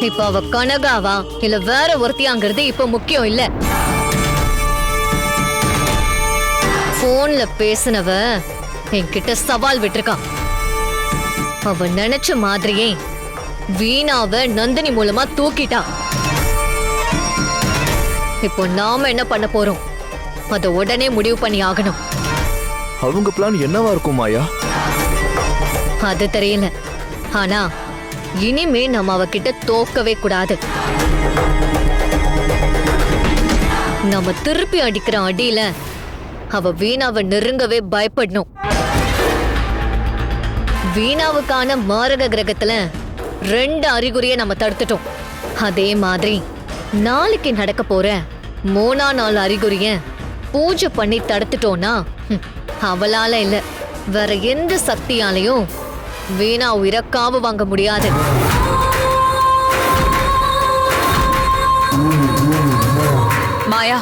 இப்ப அவ கனகாவா இல்ல வேற ஒருத்தியாங்கிறது இப்ப முக்கியம் இல்ல. போன்ல பேசினவ என்கிட்ட சவால் விட்டுருக்கா. அவ நினைச்ச மாதிரியே வீணாவ நந்தினி மூலமா தூக்கிட்டா. இப்போ நாம என்ன பண்ண போறோம்? அத உடனே முடிவு பண்ணி ஆகணும். அவங்க பிளான் என்னவா இருக்கும் மாயா? அது தெரியல. ஆனா இனிமே நம்ம அவகிட்ட தோக்கவே கூடாது. நம்ம திருப்பி அடிக்கிற அடியில அவ வீணாவை நெருங்கவே பயப்படணும். வீணாவுக்கான மாரக கிரகத்துல 2 அறிகுறியை நம்ம தடுத்துட்டோம். அதே மாதிரி நாளைக்கு நடக்க போற 3ஆம் நாள் அறிகுறிய பூஜை பண்ணி தடுத்துட்டோம்னா அவளால இல்ல வேற எந்த சக்தியாலையும் வீணா உயிரை காவு வாங்க முடியாது. மாயா,